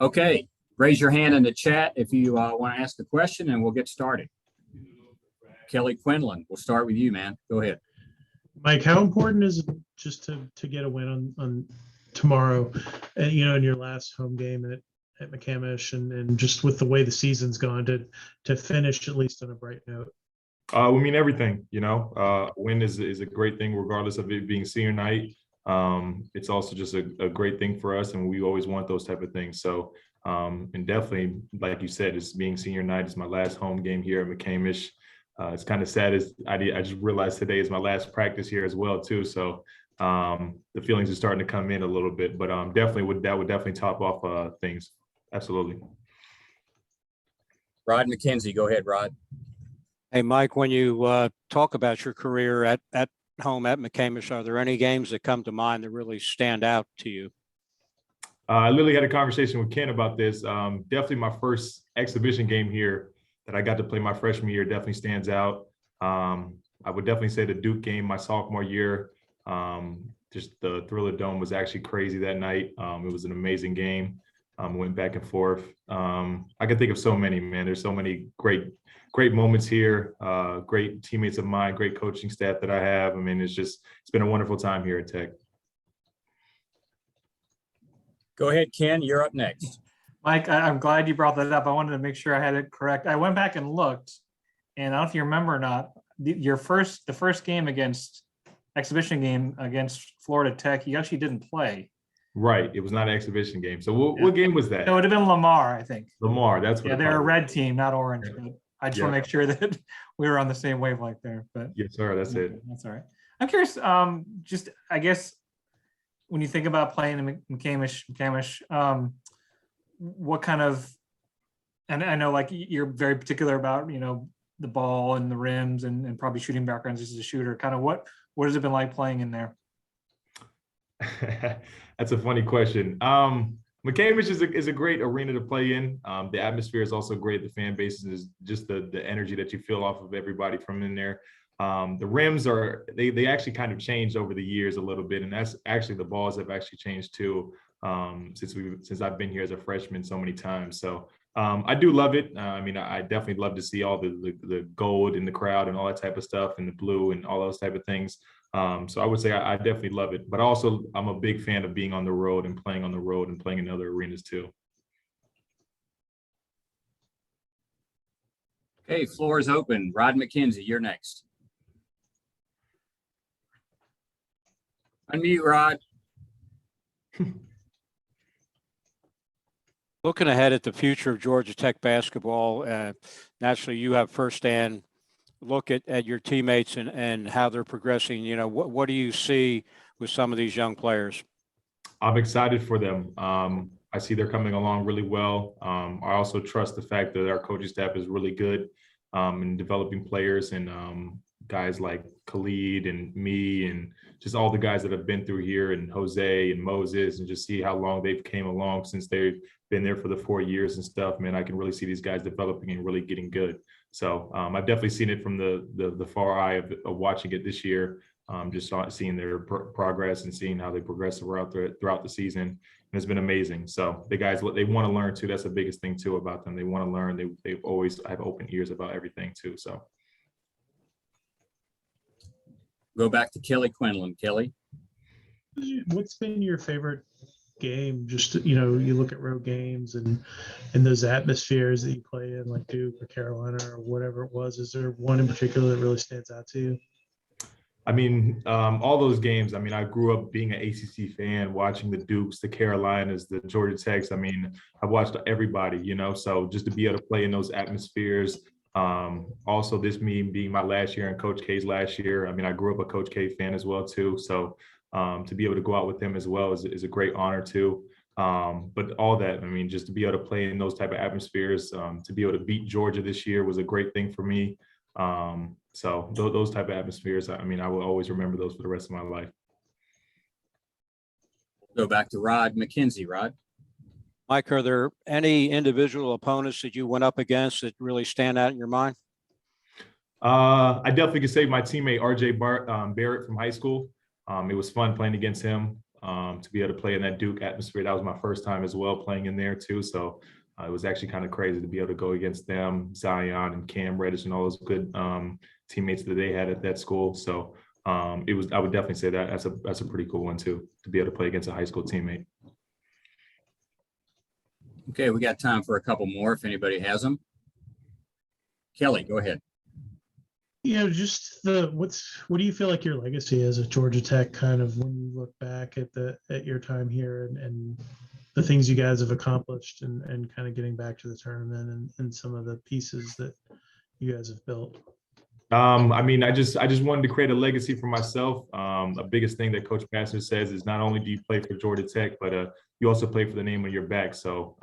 Okay, raise your hand in the chat if you want to ask a question, and we'll get started. Kelly Quinlan, we'll start with you, man. Go ahead. Mike, how important is it just to get a win on tomorrow, in your last home game at McCamish, and just with the way the season's gone to finish at least on a bright note? We mean everything, win is a great thing, regardless of it being senior night. It's also just a great thing for us, and we always want those type of things. So, and definitely, like you said, it's being senior night. It's my last home game here at McCamish. It's kind of sad as I just realized today is my last practice here as well too. So the feelings are starting to come in a little bit, but definitely would definitely top off things. Absolutely. Rod McKenzie, go ahead, Rod. Hey, Mike, when you talk about your career at home at McCamish, are there any games that come to mind that really stand out to you? I literally had a conversation with Ken about this. Definitely my first exhibition game here that I got to play my freshman year definitely stands out. I would definitely say the Duke game my sophomore year. Just the Thriller Dome was actually crazy that night. It was an amazing game. Went back and forth. I can think of so many, man. There's so many great moments here. Great teammates of mine, great coaching staff that I have. I mean, it's been a wonderful time here at Tech. Go ahead, Ken, you're up next. Mike, I'm glad you brought that up. I wanted to make sure I had it correct. I went back and looked, and I don't know if you remember or not, the first game exhibition game against Florida Tech, you actually didn't play. Right. It was not an exhibition game. So what game was that? It would have been Lamar, I think. Lamar, that's what. Yeah, they're a red team, not orange. Yeah. But I just want to make sure that we were on the same wavelength there. But yes, sir. That's it. That's all right. I'm curious. Just I guess when you think about playing in McCamish, what kind of, and I know like you're very particular about the ball and the rims and probably shooting backgrounds as a shooter. Kind of what has it been like playing in there? That's a funny question. McCamish is a great arena to play in. The atmosphere is also great. The fan base is just the energy that you feel off of everybody from in there. The rims they actually kind of changed over the years a little bit, and that's actually the balls have actually changed too since I've been here as a freshman so many times. So I do love it. I definitely love to see all the gold in the crowd and all that type of stuff, and the blue and all those type of things. So I would say I definitely love it, but also I'm a big fan of being on the road and playing on the road and playing in other arenas too. Okay, floor is open. Rod McKenzie, you're next. Unmute, Rod. Looking ahead at the future of Georgia Tech basketball, naturally you have firsthand look at your teammates and how they're progressing. What do you see with some of these young players? I'm excited for them. I see they're coming along really well. I also trust the fact that our coaching staff is really good in developing players, and guys like Khalid and me and just all the guys that have been through here, and Jose and Moses, and just see how long they've came along since they've been there for the 4 years and stuff. Man, I can really see these guys developing and really getting good. So I've definitely seen it from the far eye of watching it this year, just seeing their progress and seeing how they progress throughout the season. And it's been amazing. So the guys, they want to learn too. That's the biggest thing too about them. They want to learn. They always have open ears about everything too. So. Go back to Kelly Quinlan. Kelly. What's been your favorite game? Just, you look at road games and those atmospheres that you play in, like Duke or Carolina or whatever it was. Is there one in particular that really stands out to you? All those games. I grew up being an ACC fan, watching the Dukes, the Carolinas, the Georgia Techs. I've watched everybody, so just to be able to play in those atmospheres. Also, this being my last year and Coach K's last year. I grew up a Coach K fan as well too. So to be able to go out with him as well is a great honor too. But all that, just to be able to play in those type of atmospheres, to be able to beat Georgia this year was a great thing for me. So those type of atmospheres, I will always remember those for the rest of my life. Go back to Rod McKenzie. Rod. Mike, are there any individual opponents that you went up against that really stand out in your mind? I definitely could say my teammate RJ Barrett from high school. It was fun playing against him. to be able to play in that Duke atmosphere. That was my first time as well playing in there too. So it was actually kind of crazy to be able to go against them, Zion and Cam Reddish and all those good teammates that they had at that school. So I would definitely say that that's a pretty cool one too, to be able to play against a high school teammate. Okay, we got time for a couple more if anybody has them. Kelly, go ahead. Just what do you feel like your legacy is at Georgia Tech, kind of when you look back at your time here and the things you guys have accomplished and kind of getting back to the tournament and some of the pieces that you guys have built? I just wanted to create a legacy for myself. The biggest thing that Coach Passer says is not only do you play for Georgia Tech, but you also play for the name on your back. So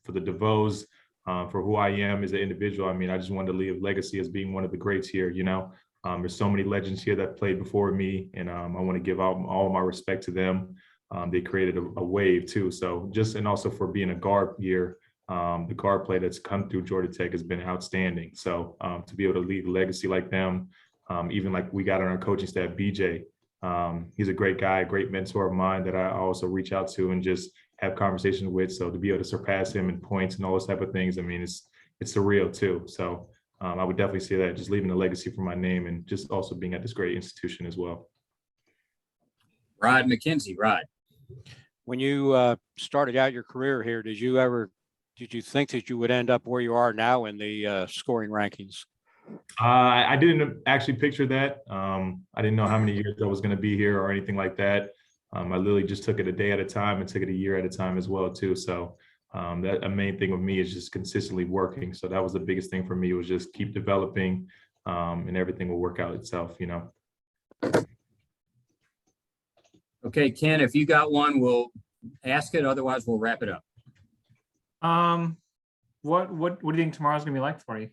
for the Devoes, for who I am as an individual, I just wanted to leave a legacy as being one of the greats here. There's so many legends here that played before me, and I want to give all my respect to them. They created a wave too. So and also for being a guard here. The guard play that's come through Georgia Tech has been outstanding. So to be able to leave a legacy like them, even like we got on our coaching staff, BJ, he's a great guy, a great mentor of mine that I also reach out to and just have conversations with. So to be able to surpass him in points and all those type of things, it's surreal too. So I would definitely say that, just leaving a legacy for my name and just also being at this great institution as well. Rod McKenzie, Rod. When you started out your career here, did you think that you would end up where you are now in the scoring rankings? I didn't actually picture that. I didn't know how many years I was going to be here or anything like that. I literally just took it a day at a time and took it a year at a time as well too. So that a main thing with me is just consistently working. So that was the biggest thing for me, was just keep developing, and everything will work out itself, Okay, Ken, if you got one, we'll ask it. Otherwise, we'll wrap it up. What do you think tomorrow's gonna be like for you?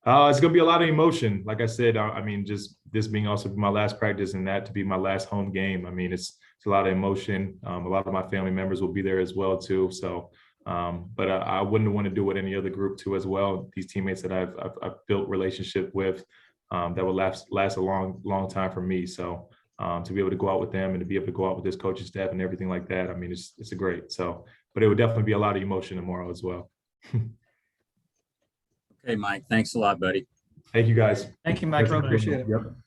It's gonna be a lot of emotion. Like I said, just this being also my last practice and that to be my last home game. It's a lot of emotion. A lot of my family members will be there as well too. So, but I wouldn't want to do it any other group too as well. These teammates that I've built relationship with, that will last a long time for me. So to be able to go out with them and to be able to go out with this coaching staff and everything like that, it's a great. So, but it would definitely be a lot of emotion tomorrow as well. Okay, Mike, thanks a lot, buddy. Thank you guys. Thank you, Mike. Thank you, Mike. Appreciate it. Yep.